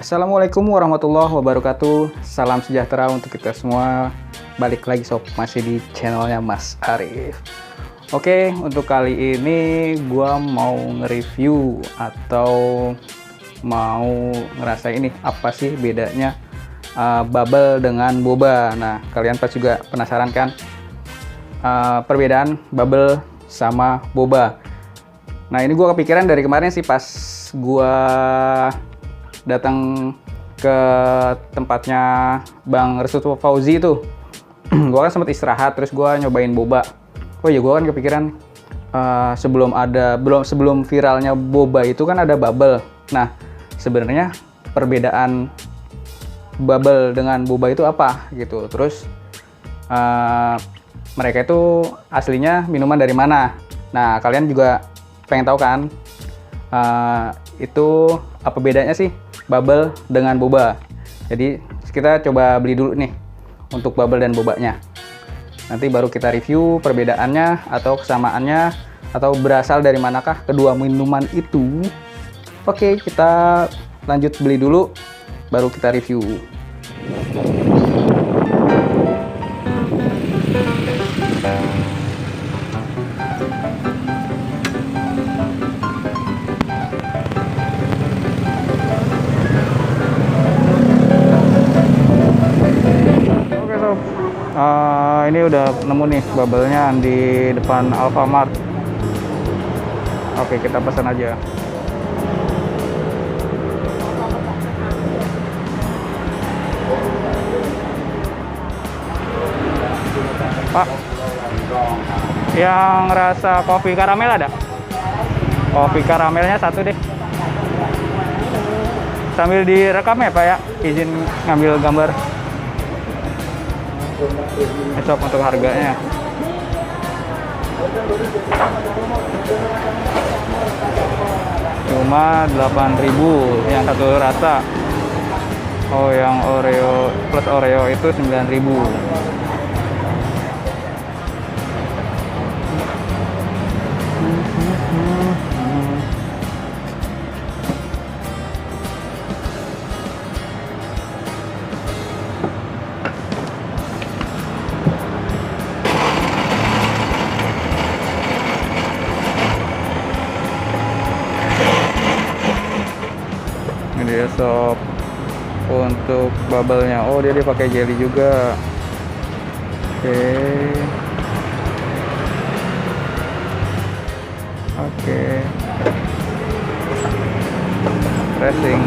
Assalamualaikum warahmatullahi wabarakatuh. Salam sejahtera untuk kita semua. Balik lagi sob, masih di channelnya Mas Arif. Oke, untuk kali ini gua mau nge-review atau mau ngerasain ini apa sih bedanya bubble dengan boba. Nah, kalian pasti juga penasaran kan perbedaan bubble sama boba. Nah, ini gua kepikiran dari kemarin sih pas gua datang ke tempatnya Bang Resut Fauzi itu. Gue kan sempat istirahat, terus gue nyobain boba. Oh iya, gue kan kepikiran sebelum viralnya boba itu kan ada bubble. Nah, sebenarnya perbedaan bubble dengan boba itu apa gitu. Terus mereka itu aslinya minuman dari mana? Nah, kalian juga pengen tahu kan itu apa bedanya sih bubble dengan boba. Jadi kita coba beli dulu nih untuk bubble dan bobanya. Nanti baru kita review perbedaannya atau kesamaannya atau berasal dari manakah kedua minuman itu. Oke, kita lanjut beli dulu baru kita review. Ini udah nemu nih bubble-nya di depan Alfamart. Oke, kita pesan aja. Pak, yang rasa kopi karamel ada? Kopi karamelnya satu deh. Sambil direkam ya Pak ya, izin ngambil gambar. Besok untuk harganya cuma 8.000 yang satu rasa. Oh, yang Oreo plus Oreo itu 9.000. Dia sob untuk bubble-nya. Oh, dia pakai jelly juga. Oke. Pressing.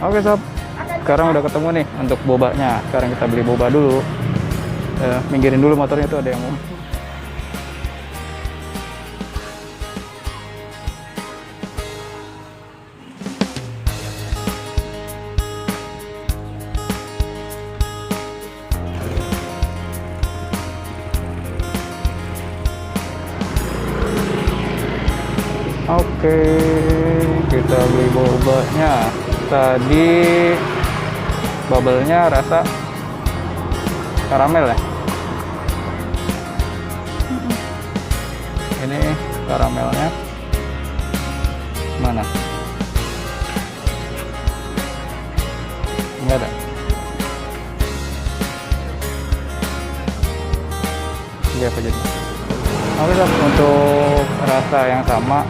Oke sob, sekarang udah ketemu nih untuk bobanya. Sekarang kita beli boba dulu. Minggirin dulu motornya, tuh ada yang mau. Oke, kita beli bobanya. Tadi bubble-nya rasa karamel ya. Ini karamelnya mana? Enggak ada. Iya apa jadi? Oke, untuk rasa yang sama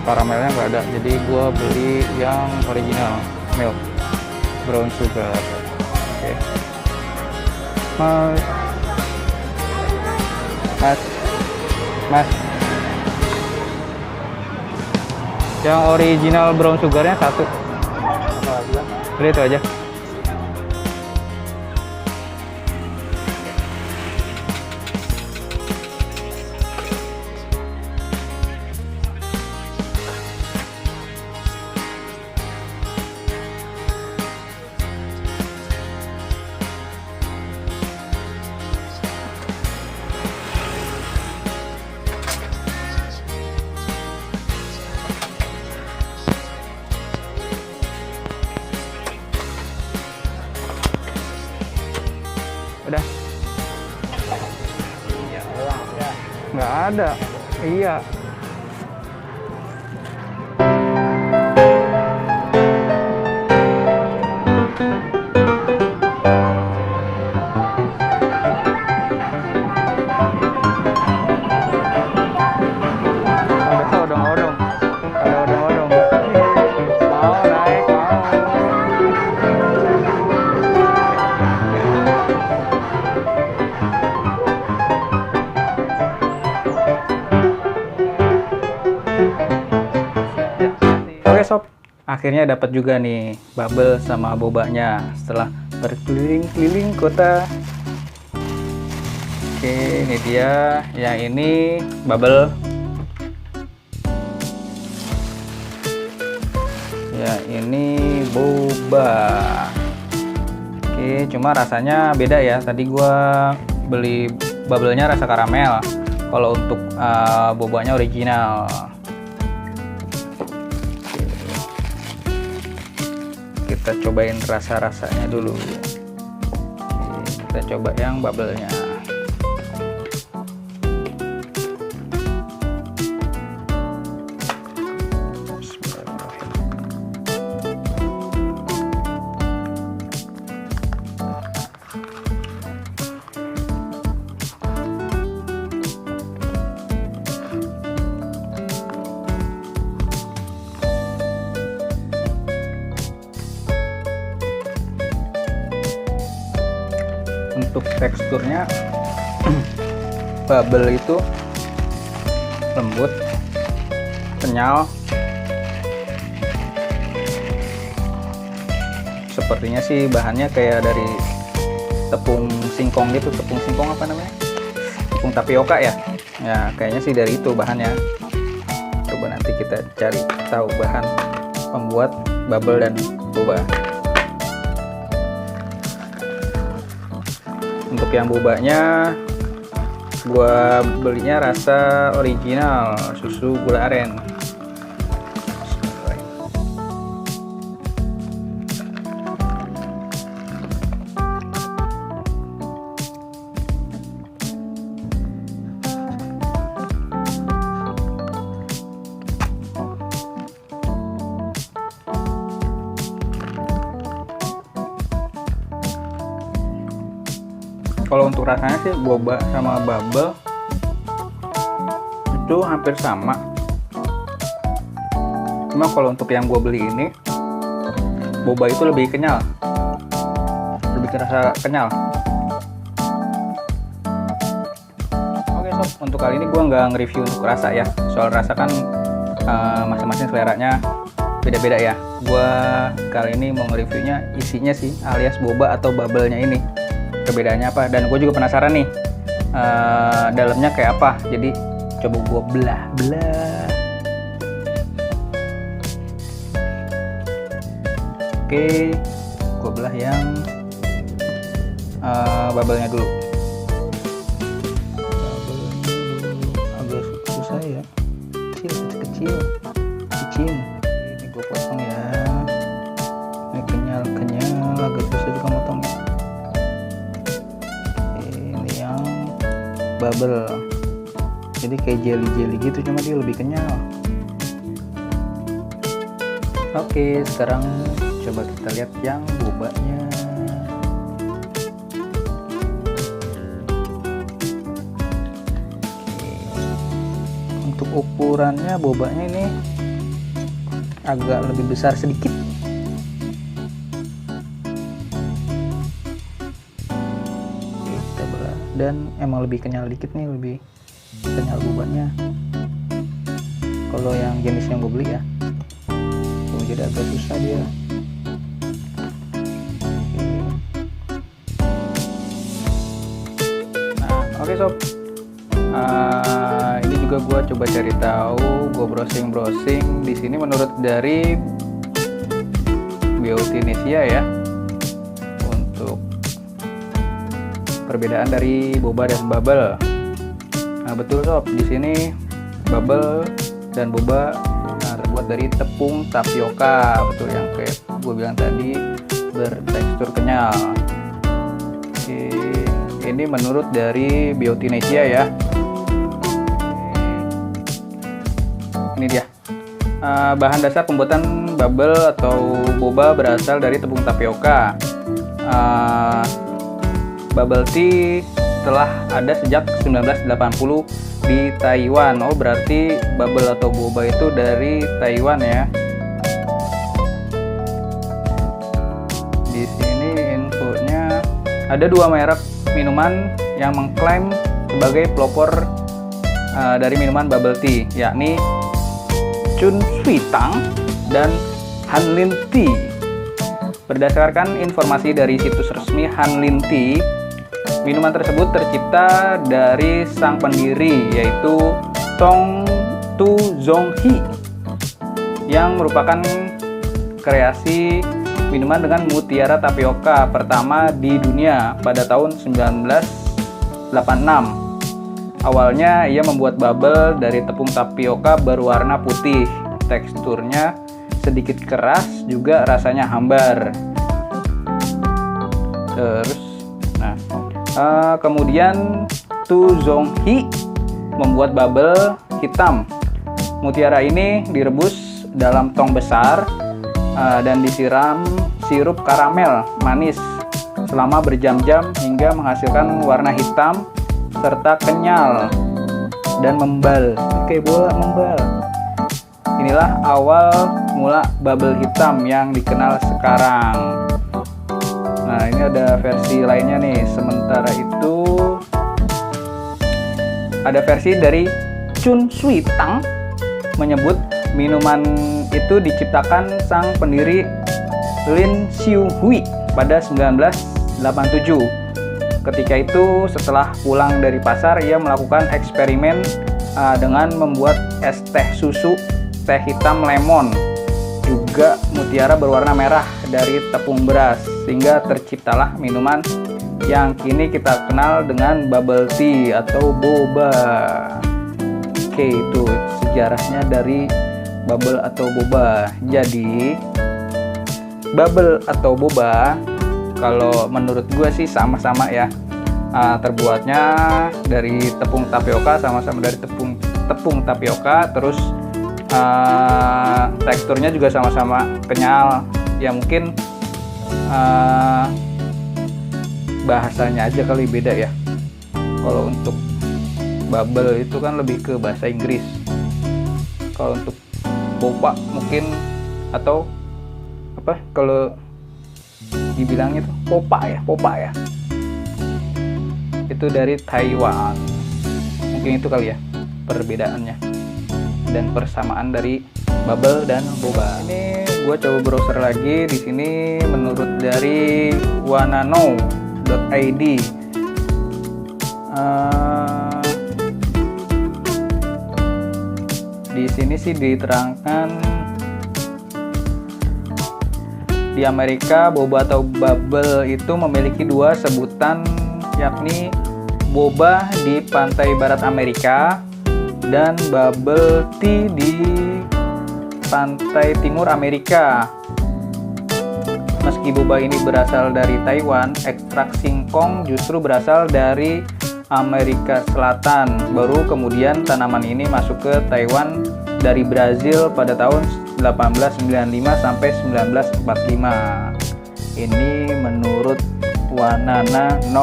karamelnya nggak ada, jadi gua beli yang original milk brown sugar. Oke. Mas, yang original brown sugarnya satu. Beli itu aja. ada. Nggak ada. Iya. Oke sob, akhirnya dapat juga nih bubble sama bobanya setelah berkeliling-keliling kota. Oke, ini dia. Yang ini bubble. Ya, ini boba. Oke, cuma rasanya beda ya. Tadi gua beli bubble-nya rasa karamel. Kalau untuk bobanya original. Kita cobain rasa-rasanya dulu. Kita coba yang bubble-nya. Untuk teksturnya bubble itu lembut, kenyal, sepertinya sih bahannya kayak dari tepung singkong gitu. Tepung singkong apa namanya, tepung tapioka ya. Ya kayaknya sih dari itu bahannya. Coba nanti kita cari tahu bahan pembuat bubble dan boba. Untuk yang bobanya gua belinya rasa original, susu gula aren. Kalau untuk rasanya sih boba sama bubble itu hampir sama. Cuma kalau untuk yang gue beli ini, boba itu lebih kenyal, lebih terasa kenyal. Oke sob, untuk kali ini gue nggak nge-review untuk rasa ya. Soal rasa kan masing-masing seleranya beda-beda ya. Gue kali ini mau nge-reviewnya isinya sih, alias boba atau bubble-nya ini. Perbedaannya apa, dan gue juga penasaran nih dalamnya kayak apa. Jadi coba gue belah. Oke, gue belah yang bubble-nya dulu. Agak susah ya, kecil cicing. Ini gue potong ya. Ini kenyal, agak susah juga motongnya. Bubble, jadi kayak jelly gitu, cuma dia lebih kenyal. Oke, sekarang coba kita lihat yang bobanya. Untuk ukurannya bobanya ini agak lebih besar sedikit. Dan emang lebih kenyal dikit nih, lebih kenyal bobanya. Kalau yang jenis yang gue beli ya, jadi agak susah dia. Nah, oke sob. Ini juga gue coba cari tahu, gue browsing di sini. Menurut dari Biotinesia ya, perbedaan dari boba dan bubble. Nah betul sob, di sini bubble dan boba terbuat dari tepung tapioka, betul yang kayak gue bilang tadi, bertekstur kenyal. Oke, Ini menurut dari Biotinesia ya. Ini dia. Bahan dasar pembuatan bubble atau boba berasal dari tepung tapioka. Bubble tea telah ada sejak 1980 di Taiwan. Oh, berarti bubble atau boba itu dari Taiwan ya. Di sini infonya ada 2 merek minuman yang mengklaim sebagai pelopor dari minuman bubble tea, yakni Chun Shui Tang dan Hanlin Tea. Berdasarkan informasi dari situs resmi Hanlin Tea, minuman tersebut tercipta dari sang pendiri, yaitu Tong Tu Zong Hee, yang merupakan kreasi minuman dengan mutiara tapioka pertama di dunia pada tahun 1986. Awalnya ia membuat bubble dari tepung tapioka berwarna putih, teksturnya sedikit keras, juga rasanya hambar. Terus, kemudian Tu Zong Hee membuat bubble hitam. Mutiara ini direbus dalam tong besar dan disiram sirup karamel manis selama berjam-jam hingga menghasilkan warna hitam serta kenyal dan membal, kayak bola membal. Inilah awal mula bubble hitam yang dikenal sekarang. Nah, ini ada versi lainnya nih. Sementara itu ada versi dari Chun Shui Tang menyebut minuman itu diciptakan sang pendiri Lin Xiu Hui pada 1987. Ketika itu, setelah pulang dari pasar, ia melakukan eksperimen dengan membuat es teh susu, teh hitam lemon, juga mutiara berwarna merah dari tepung beras, sehingga terciptalah minuman yang kini kita kenal dengan bubble tea atau boba. Oke, itu sejarahnya dari bubble atau boba. Jadi, bubble atau boba kalau menurut gue sih sama-sama ya, terbuatnya dari tepung tapioka, sama-sama dari tepung tapioka, terus teksturnya juga sama-sama kenyal. Ya mungkin bahasanya aja kali beda ya. Kalau untuk bubble itu kan lebih ke bahasa Inggris. Kalau untuk boba mungkin, atau apa kalau dibilangnya tuh popa ya, itu dari Taiwan. Mungkin itu kali ya perbedaannya dan persamaan dari bubble dan boba. Ini gue coba browser lagi. Di sini menurut dari wanano.id, di sini sih diterangkan di Amerika boba atau bubble itu memiliki 2 sebutan, yakni boba di pantai barat Amerika dan bubble tea di pantai timur Amerika. Meski boba ini berasal dari Taiwan, ekstrak singkong justru berasal dari Amerika Selatan. Baru kemudian tanaman ini masuk ke Taiwan dari Brazil pada tahun 1895 sampai 1945. Ini menurut wanana.no.id.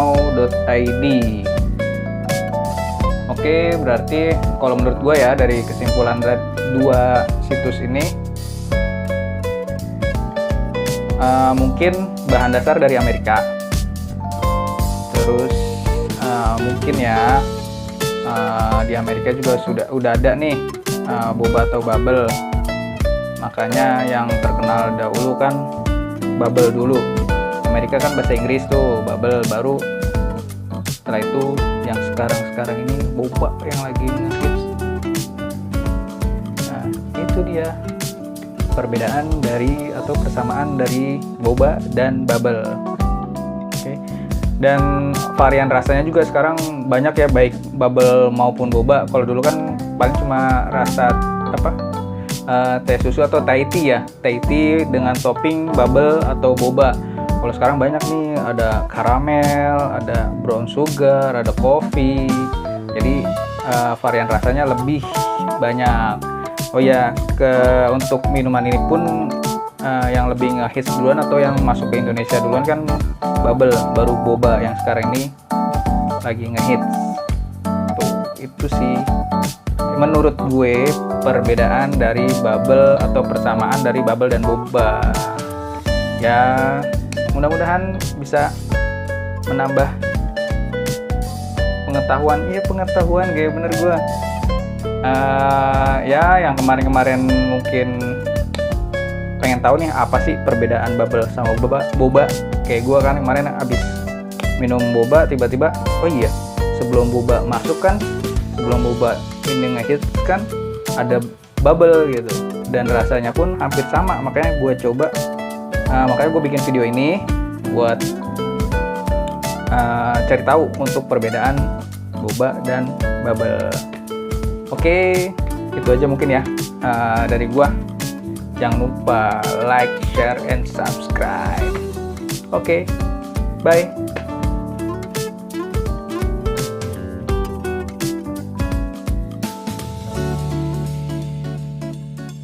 Oke, berarti kalau menurut gue ya, dari kesimpulan dari 2 situs ini, mungkin bahan dasar dari Amerika. Terus mungkin ya di Amerika juga udah ada nih boba atau bubble. Makanya yang terkenal dahulu kan bubble dulu. Amerika kan bahasa Inggris tuh, bubble baru. Setelah itu yang sekarang ini boba yang lagi ngehits. Nah, itu dia perbedaan dari atau persamaan dari boba dan bubble. Oke. Dan varian rasanya juga sekarang banyak ya, baik bubble maupun boba. Kalau dulu kan paling cuma rasa teh susu atau Thai tea ya, Thai tea dengan topping bubble atau boba. Kalau sekarang banyak nih, ada karamel, ada brown sugar, ada coffee. Jadi varian rasanya lebih banyak. Oh ya, untuk minuman ini pun yang lebih ngehits duluan atau yang masuk ke Indonesia duluan kan bubble, baru boba yang sekarang ini lagi ngehits. Tuh, itu sih menurut gue perbedaan dari bubble atau persamaan dari bubble dan boba. Ya, mudah-mudahan bisa menambah pengetahuan. Iya, pengetahuan kayak bener gue. Ya, yang kemarin-kemarin mungkin pengen tahu nih apa sih perbedaan bubble sama boba. Kayak gue kan kemarin abis minum boba, tiba-tiba oh iya, sebelum boba masuk kan, sebelum boba ini ngehits kan ada bubble gitu, dan rasanya pun hampir sama. Makanya gue coba, makanya gue bikin video ini buat cari tahu untuk perbedaan boba dan bubble. Oke, itu aja mungkin ya dari gue. Jangan lupa like, share, and subscribe. Oke, bye.